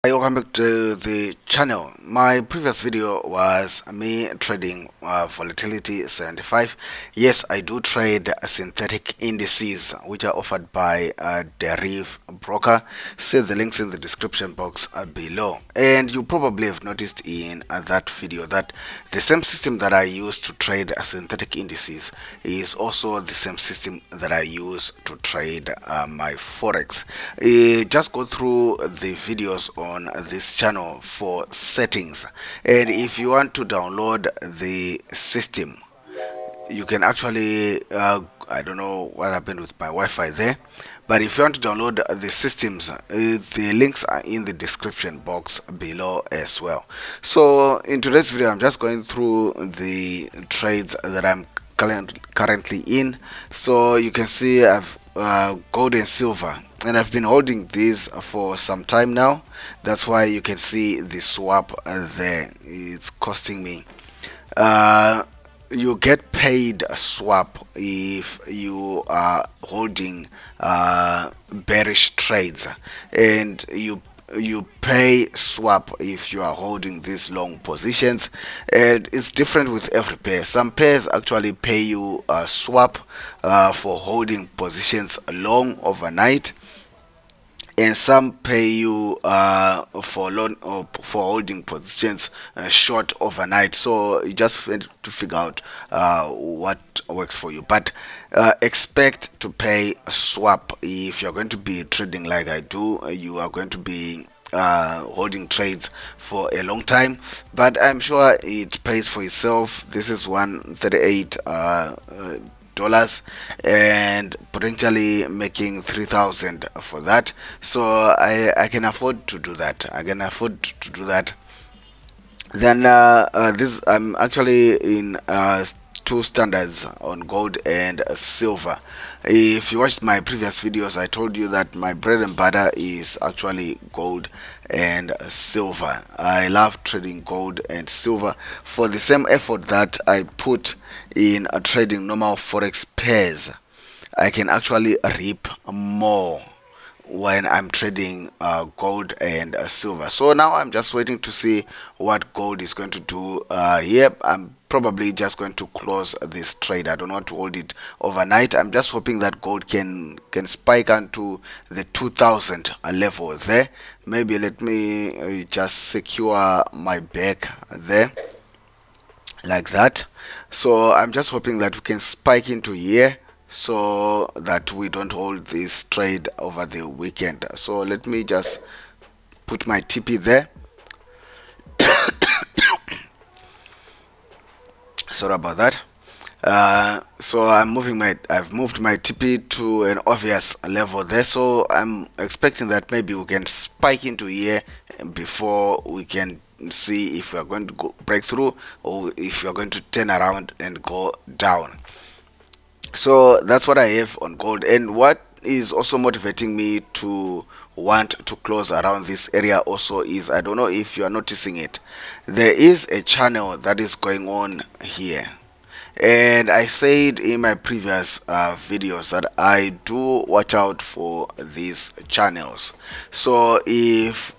Hi, welcome back to the channel. My previous video was me trading volatility 75. Yes, I do trade synthetic indices which are offered by Deriv broker. See the links in the description box below. And you probably have noticed in that video that the same system that I use to trade synthetic indices is also the same system that I use to trade my forex. Just go through the videos on this channel for settings, and if you want to download the system, you can actually I don't know what happened with my Wi-Fi there, but if you want to download the systems, the links are in the description box below as well. So in today's video, I'm just going through the trades that I'm currently in. So you can see I've gold and silver, and I've been holding these for some time now. That's why you can see the swap there. It's costing me you get paid a swap if you are holding bearish trades, and you pay swap if you are holding these long positions. And it's different with every pair. Some pairs actually pay you a swap for holding positions long overnight, and some pay you for loan or for holding positions short overnight. So you just have to figure out what works for you, but expect to pay a swap if you're going to be trading like I do. You are going to be holding trades for a long time, but I'm sure it pays for itself. This is 138 dollars, and potentially making 3,000 for that. So I can afford to do that. I can afford to do that. Then this I'm actually in two standards on gold and silver. If you watched my previous videos, I told you that my bread and butter is actually gold and silver. I love trading gold and silver for the same effort that I put in trading normal forex pairs. I can actually reap more when I'm trading gold and silver. So now I'm just waiting to see what gold is going to do here. I'm probably just going to close this trade. I don't want to hold it overnight. I'm just hoping that gold can spike onto the 2000 level there. Maybe let me just secure my back there like that. So I'm just hoping that we can spike into here so that we don't hold this trade over the weekend. So let me just put my TP there. Sorry about that. So I've moved my TP to an obvious level there. So I'm expecting that maybe we can spike into here before we can see if we are going to go break through, or if we are going to turn around and go down. So that's what I have on gold, and what is also motivating me to want to close around this area also is, I don't know if you are noticing it, there is a channel that is going on here. And I said in my previous videos that I do watch out for these channels. So if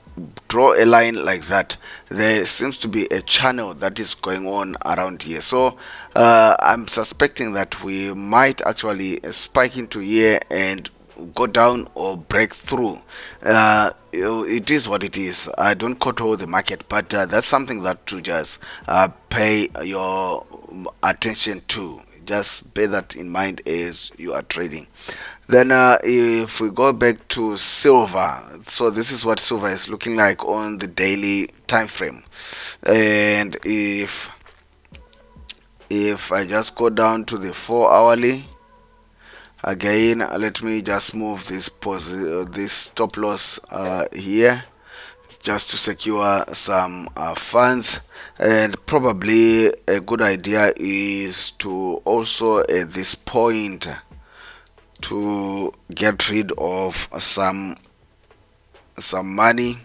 draw a line like that, there seems to be a channel that is going on around here. So I'm suspecting that we might actually spike into here and go down or break through. It is what it is. I don't control the market, but that's something that to just pay your attention to. Just bear that in mind as you are trading. Then if we go back to silver, so this is what silver is looking like on the daily time frame. And if I just go down to the 4 hourly, again, let me just move this stop loss here, just to secure some funds. And probably a good idea is to also at this point to get rid of some money.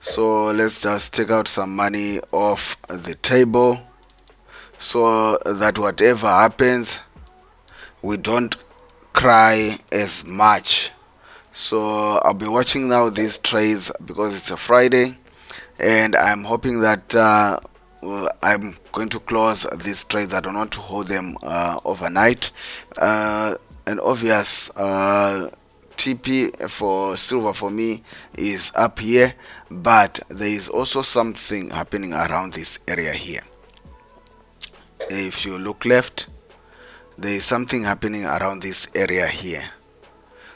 So let's just take out some money off the table, so that whatever happens, we don't cry as much. So I'll be watching now these trades because it's a Friday, and I'm hoping that I'm going to close these trades. I don't want to hold them overnight. An obvious TP for silver for me is up here, but there is also something happening around this area here. If you look left, there is something happening around this area here.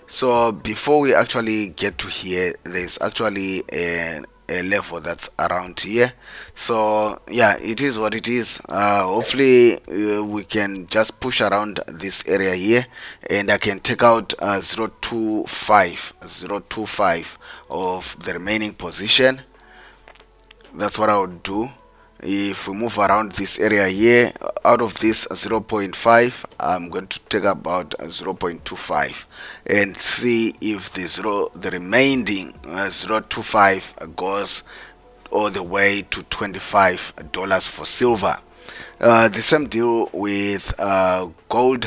So before we actually get to here, there's actually a level that's around here. So yeah, it is what it is. Hopefully we can just push around this area here, and I can take out 0.25 of the remaining position. That's what I would do. If we move around this area here, out of this 0.5, I'm going to take about 0.25 and see if the remaining 0.25 goes all the way to $25 for silver. The same deal with gold.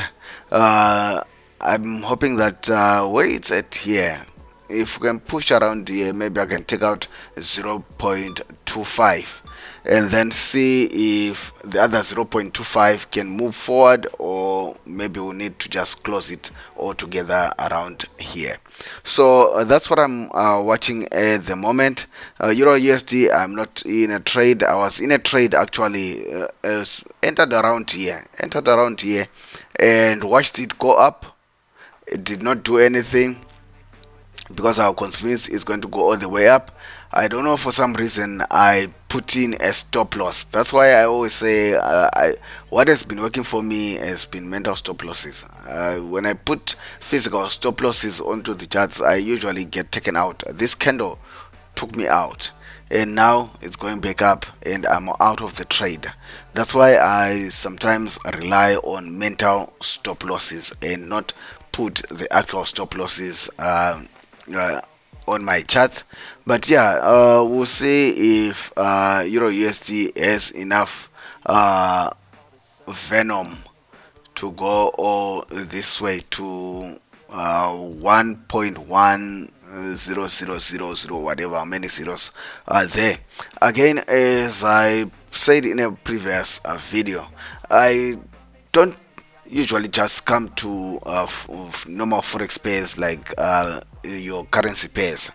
I'm hoping that where it's at here, if we can push around here, maybe I can take out 0.25 and then see if the other 0.25 can move forward, or maybe we need to just close it all together around here. So that's what I'm watching at the moment. Euro USD, I'm not in a trade. I was in a trade actually, entered around here and watched it go up. It did not do anything because I was convinced it's going to go all the way up. I don't know, for some reason I put in a stop loss. That's why I always say what has been working for me has been mental stop losses. When I put physical stop losses onto the charts, I usually get taken out. This candle took me out, and now it's going back up and I'm out of the trade. That's why I sometimes rely on mental stop losses and not put the actual stop losses on my chart. But yeah, we'll see if Euro USD has enough venom to go all this way to 1.10000, whatever, how many zeros are there. Again, as I said in a previous video, I don't usually just come to normal forex pairs like your currency pairs.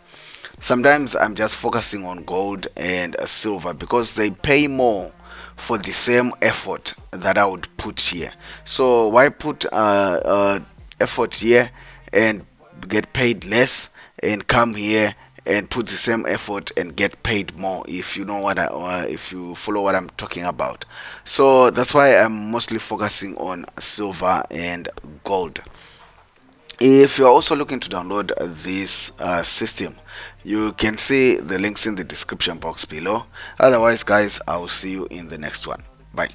Sometimes I'm just focusing on gold and silver because they pay more for the same effort that I would put here. So why put effort here and get paid less, and come here and put the same effort and get paid more, if you know what if you follow what I'm talking about. So that's why I'm mostly focusing on silver and gold. If you're also looking to download this system, you can see the links in the description box below. Otherwise, guys, I'll see you in the next one. Bye.